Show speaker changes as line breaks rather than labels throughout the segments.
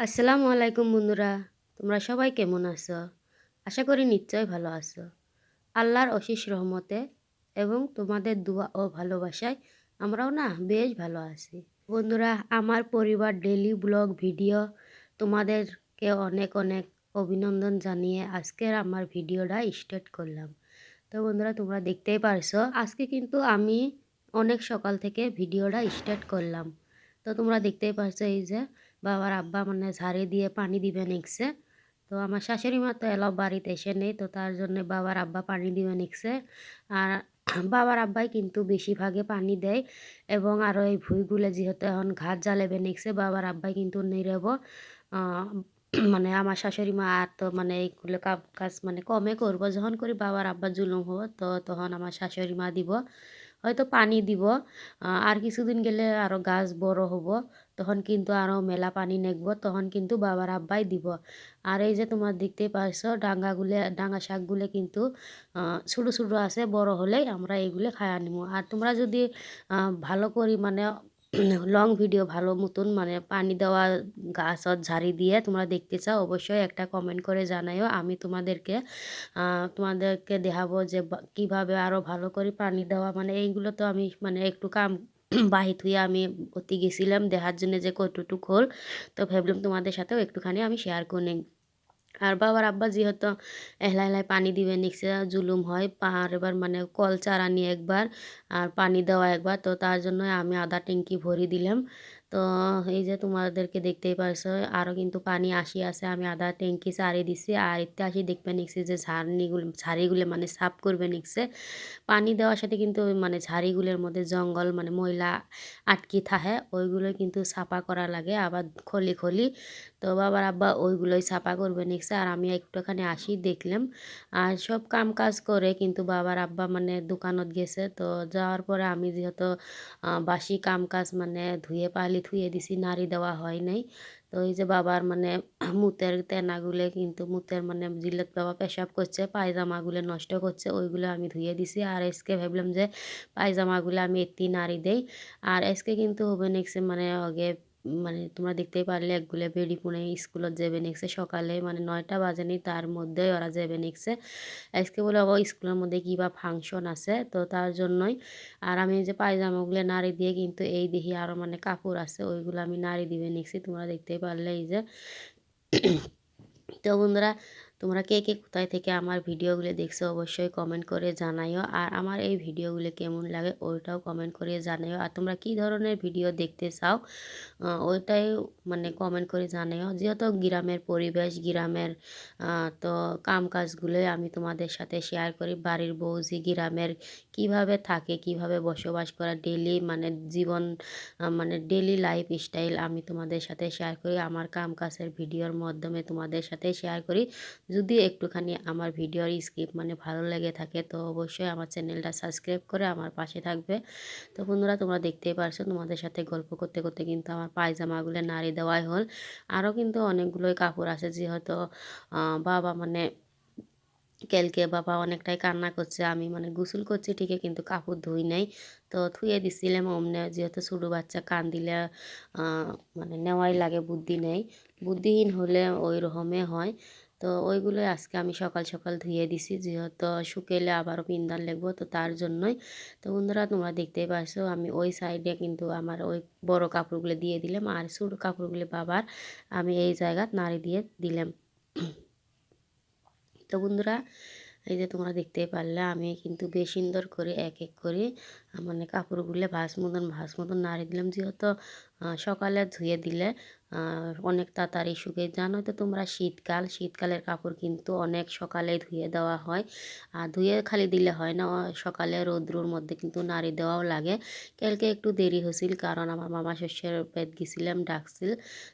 আসসালামু আলাইকুম বন্ধুরা, তোমরা সবাই কেমন আছো? আশা করি নিশ্চয় ভালো আছো। আল্লাহর অশেষ রহমতে এবং তোমাদের দোয়া ও ভালোবাসায় আমরাও না বেশ ভালো আছি। বন্ধুরা, আমার পরিবার ডেইলি ব্লগ ভিডিও তোমাদেরকে অনেক অনেক অভিনন্দন জানিয়ে আজকের আমার ভিডিওটা স্টার্ট করলাম। তো বন্ধুরা, তোমরা দেখতেই পারছো আজকে কিন্তু আমি অনেক সকাল থেকে ভিডিওটা স্টার্ট করলাম। তো তোমরা দেখতেই পারছো এই যে বাবার আব্বা মানে ঝাড়ি দিয়ে পানি দিবে নিকছে। তো আমার শাশুড়ি মা তো এলাও বাড়িতে এসে নেই, তো তার জন্য বাবার আব্বা পানি দিবে নিকছে। আর বাবার আব্বাই কিন্তু বেশিরভাগে পানি দেয় এবং আরও এই ভুঁইগুলো যেহেতু এখন ঘাট জ্বালেবে নিকছে, বাবার আব্বাই কিন্তু নিরেব। মানে আমার শাশুড়ি মা আর তো মানে এইগুলো কাজ মানে কমে করবো, যখন করি বাবার আব্বা জুলুম হবো তো তখন আমার শাশুড়ি মা দিব, হয়তো পানি দিব। আর কিছুদিন গেলে আরও গাছ বড় হব, তখন কিন্তু আরও মেলা পানি নেকবো, তখন কিন্তু বাবার আব্বাই দিব। আর এই যে তোমার দেখতেই পারছো ডাঙ্গা শাকগুলো কিন্তু ছোটো ছোটো আছে, বড় হলেই আমরা এইগুলো খায়া নিব। আর তোমরা যদি ভালো করি মানে লং ভিডিও ভালো মতন মানে পানি দেওয়া গাছত ঝাড়ি দিয়ে তোমরা দেখতে চাও, অবশ্যই একটা কমেন্ট করে জানাইও। আমি তোমাদেরকে দেখাবো যে কিভাবে আরও ভালো করে পানি দেওয়া, মানে এইগুলো তো আমি মানে একটু কাম বাহিত হয়ে আমি অতি গেছিলাম দেখার জন্য যে কতটুক হল। তো ভাবলাম তোমাদের সাথেও একটুখানি আমি শেয়ার করে নিই। আর বাবার আব্বা যেহেতু এহলা এহলায় পানি দিবে নিচ্ছে, জুলুম হয় আর এবার মানে কল চারানি একবার আর পানি দেওয়া একবার, তো তার জন্য আমি আধা ট্যাঙ্কি ভরি দিলাম। তো এই যে তোমাদেরকে দেখতেই পারছো আরও কিন্তু পানি আসি আছে, আমি আধা ট্যাঙ্কি চারি দিছি। আর এতে আসি দেখবে নিচ্ছি যে ঝাড়িগুলো মানে সাফ করবে নিচ্ছে। পানি দেওয়ার সাথে কিন্তু ওই মানে ঝাড়িগুলোর মধ্যে জঙ্গল মানে ময়লা আটকি থাকে, ওইগুলো কিন্তু সাফা করা লাগে আবার খলি খলি। তো বাবার আব্বা ওইগুলোই সাফা করবে নিচ্ছে, আর আমি একটুখানি আসি দেখলাম। আর সব কাম কাজ করে কিন্তু বাবার আব্বা মানে দোকানত গেছে। তো যাওয়ার পরে আমি যেহেতু বাসি কাম কাজ মানে ধুয়ে দিছি, নাড়ি দেওয়া হয় নাই। তো এই যে বাবার মানে মুতের তেনাগুলো কিন্তু মুতের মানে জিল্লত বাবা পেশাব করছে, পায়জামাগুলো নষ্ট করছে, ওইগুলো আমি ধুয়ে দিছি। আর এসকে ভাবলাম যে পায়জামাগুলো আমি এত্তি নাড়ি দেই। আর এসকে কিন্তু হবে নেক্সট মানে আগে মানে তোমরা দেখতেই পারলে একগুলো বেডি পুনে স্কুলত যাবে নেক্সে সকালে মানে 9টা বাজেনি, তার মধ্যেই ওরা যাবে নেক্সে। আজকে বলে ও স্কুলের মধ্যে কী বা ফাংশন আছে, তো তার জন্যই। আর আমি যে পায়জামাগুলো নাড়ি দিয়ে কিন্তু এই দেখি আরও মানে কাপড় আছে, ওইগুলো আমি নাড়ি দিবে নিচ্ছি, তোমরা দেখতেই পারলে এই যে। তো বন্ধুরা, তোমরা কে কে কোথায় থেকে আমার ভিডিওগুলো দেখছো অবশ্যই কমেন্ট করে জানাইও। আর আমার এই ভিডিওগুলো কেমন লাগে ওইটাও কমেন্ট করে জানাইও। আর তোমরা কি ধরনের ভিডিও দেখতে চাও ওইটাই মানে কমেন্ট করে জানাইও। যেহেতু গ্রামের পরিবেশ, গ্রামের তো কাম কাজগুলোই আমি তোমাদের সাথে শেয়ার করি। বাড়ির বউ যে গ্রামের কীভাবে থাকে, কিভাবে বসবাস করা, ডেলি মানে জীবন মানে ডেলি লাইফ স্টাইল আমি তোমাদের সাথে শেয়ার করি, আমার কাম কাজের ভিডিওর মাধ্যমে তোমাদের সাথে শেয়ার করি। যদি একটুখানি আমার ভিডিওর স্ক্রিপ্ট মানে ভালো লেগে থাকে তো অবশ্যই আমার চ্যানেলটা সাবস্ক্রাইব করে আমার পাশে থাকবে। তো বন্ধুরা, তোমরা দেখতেই পারছো তোমাদের সাথে গল্প করতে করতে কিন্তু আমার পায়জামাগুলো নাড়ি দেওয়াই হল। আরও কিন্তু অনেকগুলোই কাপড় আছে, যেহেতু বাবা মানে কালকে বাবা অনেকটাই কান্না করছে, আমি মানে গোসল করছি ঠিকই কিন্তু কাপড় ধুই নাই। তো ধুয়ে দিছিলাম অমনে, যেহেতু ছোটো বাচ্চা কান দিলে মানে নেওয়াই লাগে, বুদ্ধি নেই, বুদ্ধিহীন হলে ওই রকমে হয়। তো ওইগুলোই আজকে আমি সকাল সকাল ধুয়ে দিছি, যেহেতু শুকেলে আবারও পিন্দান লাগবো, তো তার জন্যই। তো বন্ধুরা, তোমরা দেখতেই পারছো আমি ওই সাইডে কিন্তু আমার ওই বড় কাপড়গুলো দিয়ে দিলাম, আর ছোটো কাপড়গুলো বাবার আমি এই জায়গা নাড়ি দিয়ে দিলাম। তো বন্ধুরা, এই যে তোমরা দেখতেই পারলে আমি কিন্তু বেশ সুন্দর করে এক এক করে মানে কাপড়গুলো ভাঁজ মতন নাড়ি দিলাম, যেহেতু সকালে ধুয়ে দিলে অনেক তাড়াতাড়ি শুকিয়ে। জানো তো তোমরা শীতকালের কাপড় কিন্তু অনেক সকালে ধুয়ে দেওয়া হয়। আর ধুয়ে খালি দিলে হয় না, সকালে রৌদ্রর মধ্যে কিন্তু নাড়ি দেওয়াও লাগে। কালকে একটু দেরি হয়েছিল কারণ আমার মামা শ্বশুরের পেট গেছিলাম, ডাকছিল,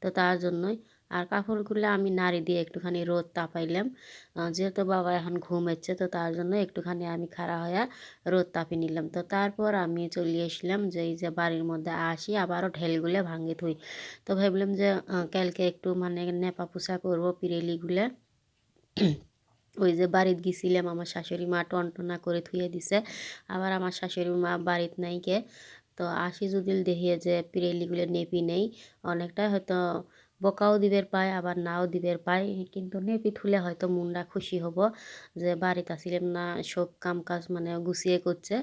তো তার জন্যই। আর কাপড়গুলো আমি নাড়ি দিয়ে একটুখানি রোদ তাপাইলাম, যেহেতু বাবা এখন ঘুমাচ্ছে, তো তার জন্য একটুখানি আমি খাড়া হয়ে রোদ তাপি নিলাম। তো তারপর আমি চলে আসলাম যে এই যে বাড়ির মধ্যে আসি আবারও ঢেলগুলো ভাঙে থুই। তো ভাবলাম যে কালকে একটু মানে নেপা পোছা করবো পিরেলিগুলো। ওই যে বাড়িত গেছিলাম, আমার শাশুড়ি মা টনটনা করে থুয়ে দিছে, আবার আমার শাশুড়ি মা বাড়িত নাই কে। তো আসি যদি দেখিয়ে যে পিরেলিগুলো নেপি নেই, অনেকটা হয়তো বকাও দিবের পায় আবার নাও দিবের পায়, কিন্তু নেপিত হলে হয়তো মনটা খুশি হব যে বাড়িতে আসিলাম না, সব কাম কাজ মানে গুছিয়ে করছে।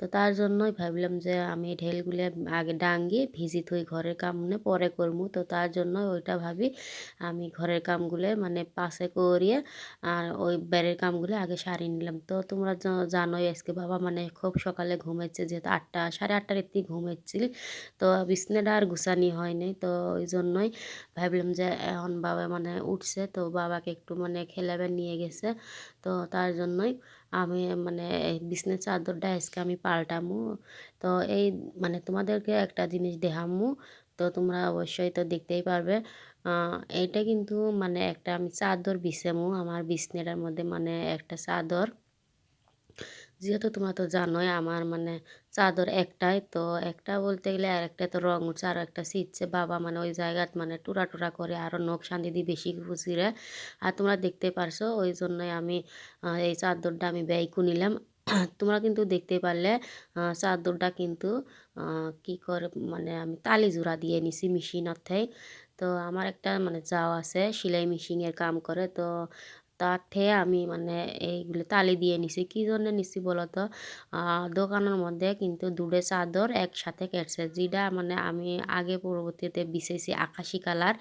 তো তার জন্যই ভাবলাম যে আমি ঢেলগুলো আগে ডাঙ্গি ভিজি থুই, ঘরের কাম মানে পরে করমু। তো তার জন্য ওইটা ভাবি আমি ঘরের কামগুলো মানে পাশে করিয়ে আর ওই বাইরের কামগুলো আগে সারিয়ে নিলাম। তো তোমরা জানোই আজকে বাবা মানে খুব সকালে ঘুমাচ্ছে, যেহেতু 8টা 8:30টার একটি ঘুমাচ্ছিল। তো বিছনাটা আর গুছানি হয়নি। তো ওই জন্যই ভাবলাম যে এখন বাবা মানে উঠছে, তো বাবাকে একটু মানে খেলাবে নিয়ে গেছে। তো তার জন্যই আমি মানে এই বিছনার চাদরটা আজকে আমি পাল্টামু। তো এই মানে তোমাদেরকে একটা জিনিস দেখামু, তো তোমরা অবশ্যই তো দেখতেই পারবে। এইটা কিন্তু মানে একটা আমি চাদর বিছামু আমার বিছনাটার মধ্যে, মানে একটা চাদর, যেহেতু তোমরা তো জানোই আমার মানে চাদর একটাই, তো একটা বলতে গেলে আর একটা তো রং উঠছে আর একটা ছিঁড়ছে। বাবা মানে ওই জায়গাত মানে টুরা টুরা করে আরও নখ শান্তি দিয়ে বেশি খুঁচিরে, আর তোমরা দেখতে পারছো ওই জন্যই আমি এই চাদরটা আমি ব্যয় করে নিলাম। তোমরা কিন্তু দেখতে পারলে চাদরটা কিন্তু কি করে মানে আমি তালি জোড়া দিয়ে নিছি মেশিনের থেকে। তো আমার একটা মানে যাও আছে সেলাই মেশিনের কাম করে, তো তার থেকে আমি মানে এইগুলো তালি দিয়ে নিছি। কী জন্য নিছি বলো তো? দোকানের মধ্যে কিন্তু দুটো চাদর একসাথে কেটছে, যেটা মানে আমি আগে পরবর্তীতে বিছাইছি আকাশি কালার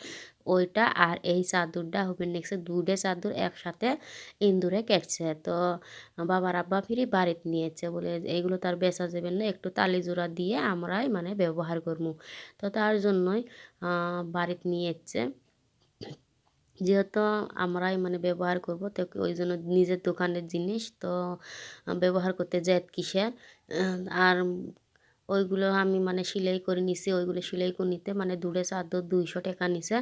ওইটা, আর এই চাদরটা হবে নেক্সট দুটো চাদর একসাথে ইন্দুরে কেটছে। তো বাবার আব্বা ফিরি বাড়িতে নিয়েছে বলে এইগুলো তার বেচা যাবে না, একটু তালি জোড়া দিয়ে আমরাই মানে ব্যবহার করবো। তো তার জন্যই বাড়িতে নিয়েছে, যেহেতু আমরাই মানে ব্যবহার করব, তো ওই জন্য নিজের দোকানের জিনিস তো ব্যবহার করতে যাই কিসের। আর ওইগুলো আমি মানে সেলাই করে নিছি, ওইগুলো সেলাই করে নিতে মানে দুটো চাদর 200 টাকা নিছে।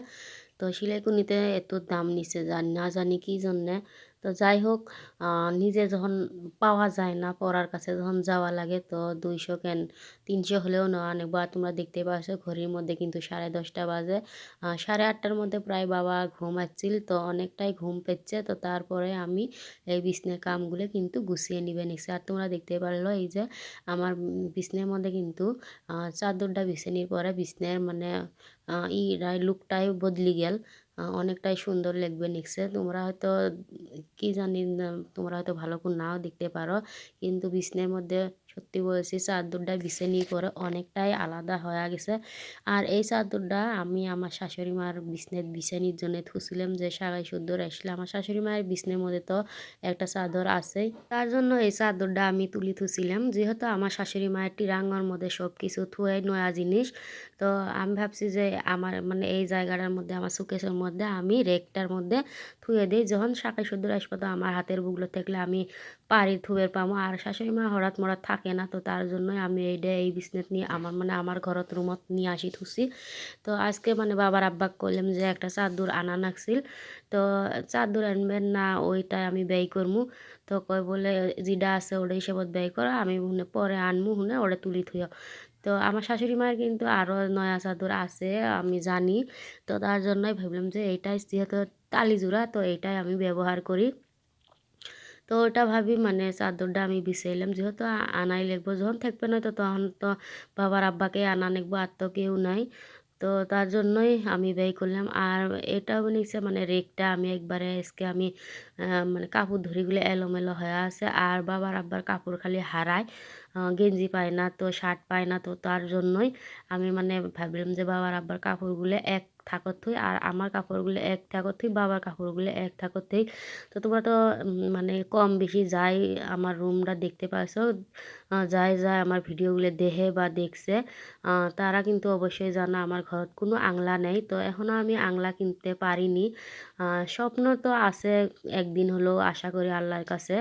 তো সেলাই করে নিতে এত দাম নিছে না জানি কী জন্যে। তো যাই হোক, নিজে যখন পাওয়া যায় না, পড়ার কাছে যখন যাওয়া লাগে, তো 200 কেন 300 হলেও নেওয়া নেবো। আর তোমরা দেখতে পাচ্ছ ঘড়ির মধ্যে কিন্তু 10:30 বাজে। 8:30টার মধ্যে প্রায় বাবা ঘুমাচ্ছিল, তো অনেকটাই ঘুম পেচ্ছে। তো তারপরে আমি এই বিছনার কামগুলো কিন্তু গুছিয়ে নিবে নিছি। আর তোমরা দেখতে পারলো এই যে আমার বিছনার মধ্যে কিন্তু চাদরটা বিছানির পরে বিছনার মানে লুকটাই বদলি গেল, অনেকটাই সুন্দর লাগবে নিচ্ছে। তোমরা হয়তো কি জানি না, তোমরা হয়তো ভালো করে নাও দেখতে পারো, কিন্তু বিছনার মধ্যে সত্যি বলছি চাদরটা বিছানির পরে অনেকটাই আলাদা হয়ে গেছে। আর এই চাদরটা আমি আমার শাশুড়ি মার বিছানির জন্য থুছিলাম, যে সাগাই সুন্দর আসলে আমার শাশুড়ি মায়ের বিছনার মধ্যে তো একটা চাদর আছেই, তার জন্য এই চাদরটা আমি তুলি থুছিলাম। যেহেতু আমার শাশুড়ি মায়ের টিরাঙ্গর মধ্যে সব কিছু থুয়ে নয়া জিনিস, তো আমি ভাবছি যে আমার মানে এই জায়গাটার মধ্যে আমার সুকেশের মধ্যে আমি রেকটার মধ্যে থুয়ে দিই, যখন শাকাই সুন্দর আসবো তো আমার হাতের বুগলো থাকলে আমি পারি থুয়ের পামো। আর শাশুড়ি মা হঠাৎ মরাত থাকে না, তো তার জন্যই আমি এই বিছনাত নিয়ে আমার মানে আমার ঘরত রুমত নিয়ে আসি থুছি। তো আজকে মানে বাবার আব্বাক কইলাম যে একটা চাদর আনা নাকছিল, তো চাদর আনবেন না ওইটাই আমি ব্যয় করমু। তো কয় বলে যেটা আছে ওটা হিসেবত ব্যয় করা, আমি হুনে পরে আনমু হুনে ওটা তুলি থুইও। তো আমার শাশুড়ি মায়ের কিন্তু আরও নয়া চাদর আছে আমি জানি, তো তার জন্যই ভাবলাম যে এইটাই যেহেতু তালিজোড়া, তো এইটাই আমি ব্যবহার করি। তো ওটা ভাবি মানে চাদরটা আমি বিছাইলাম, যেহেতু আনাই লাগবো, যখন থাকবে না তো তখন তো বাবার আব্বাকে আনা নেকবো, আর তো কেউ নাই। তো তার জন্যই আমি ব্যয় করলাম। আর এটাও নিচ্ছে মানে রেকটা আমি একবারে আজকে আমি মানে কাপড় ধরিগুলো এলোমেলো হয়ে আছে, আর বাবার আব্বার কাপড় খালি হারায়, গেঞ্জি পায় না, তো শার্ট পায় না। তো তার জন্যই আমি মানে ভাবলাম যে বাবার আব্বার কাপড়গুলো এক থাকত থুই আর আমার কাপড়গুলো এক থাকত থুই, বাবার কাপড়গুলো এক থাকত থুই। তো তোমরা তো মানে কম বেশি যাই আমার রুমটা দেখতে পাইছো, যাই যায় আমার ভিডিওগুলো দেখে বা দেখছে, তারা কিন্তু অবশ্যই জানো আমার ঘরত কোনো আংলা নেই। তো এখনও আমি আংলা কিনতে পারিনি, স্বপ্ন তো আছে একদিন হলেও, আশা করি আল্লাহর কাছে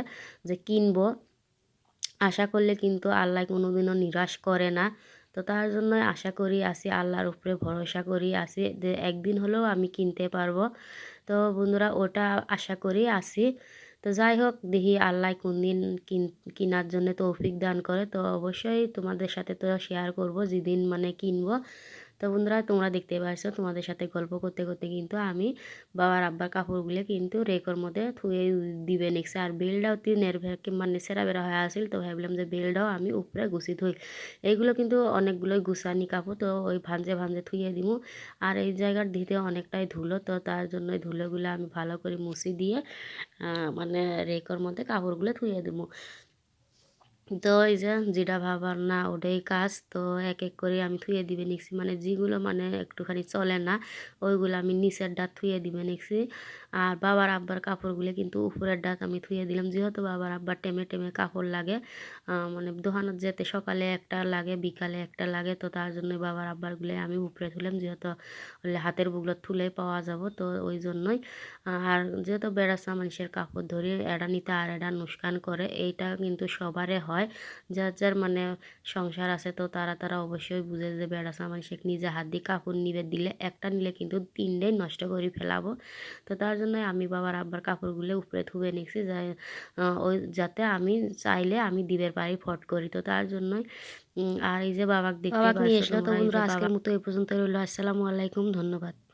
যে কিনবো। আশা করলে কিন্তু আল্লাহ কোনোদিনও নিরাশ করে না। তো তার জন্যই আশা করি আছি, আল্লাহর উপরে ভরসা করি আছি যে একদিন হলেও আমি কিনতে পারবো। তো বন্ধুরা ওটা আশা করি আছি। তো যাই হোক, দেখি আল্লাহ কোন দিন কেনার জন্য তৌফিক দান করে, তো অবশ্যই তোমাদের সাথে তো শেয়ার করব যেদিন মানে কিনবো। তো বন্ধুরা তোমরা দেখতেই পারছো, তোমাদের সাথে গল্প করতে করতে কিন্তু আমি বাবার আব্বার কাপড়গুলো কিন্তু রেকর মধ্যে থুয়ে দিবে নিচ্ছে। আর বেলটাও মানে সেরা বেরা হয়ে আসিল, তো ভাবলাম যে বেলটাও আমি উপরে গুছি থুই। এইগুলো কিন্তু অনেকগুলোই গুছানি কাপড়, তো ওই ভাঁজে ভাঁজে থুয়ে দিব। আর এই জায়গার দিতে অনেকটাই ধুলো, তো তার জন্য ধুলোগুলো আমি ভালো করে মুছি দিয়ে মানে রেকর মধ্যে কাপড়গুলো থুয়ে দেবো। তো এই যে যেটা ভাবার না ওটাই কাজ, তো এক এক করে আমি থুয়ে দিবে নিচ্ছি, মানে যেগুলো মানে একটুখানি চলে না ওইগুলো আমি নিচের ডাত থুয়ে দিবে নিচ্ছি। আর বাবার আব্বার কাপড়গুলো কিন্তু উপরের ডাত আমি থুয়ে দিলাম, যেহেতু বাবার আব্বার টেমে টেমে কাপড় লাগে, মানে দোকানত যেতে সকালে একটা লাগে বিকালে একটা লাগে, তো তার জন্য বাবার আব্বারগুলো আমি উপরে তুলাম, যেহেতু হাতের বুগলো তুলেই পাওয়া যাব, তো ওই জন্যই। আর যেহেতু বেড়াচা মানুষের কাপড় ধরে এড়া নিতে আর এড়া নুকসান করে, এইটা কিন্তু সবারে হয়। যার যার মানে সংসার আছে, তো তারা তারা অবশ্যই বুঝে যে বেড়াচা মানুষের নিজে হাত দিয়ে কাপড় নিবে দিলে একটা নিলে কিন্তু তিনটাই নষ্ট করে ফেলাবো। তো তার জন্য আমি বাবার আব্বার কাপড়গুলো উপরে থুবে নিচ্ছি, ওই যাতে আমি চাইলে আমি দিবের পারি ফট করি, তো তার জন্যই। আর এই যে বাবাকে দেখতে পারছো নিয়ে এসলো। তো তোমরা, এই যে বন্ধুরা
বাবা
আজকের মতো এই পর্যন্ত রইলো। আসসালামু আলাইকুম, ধন্যবাদ।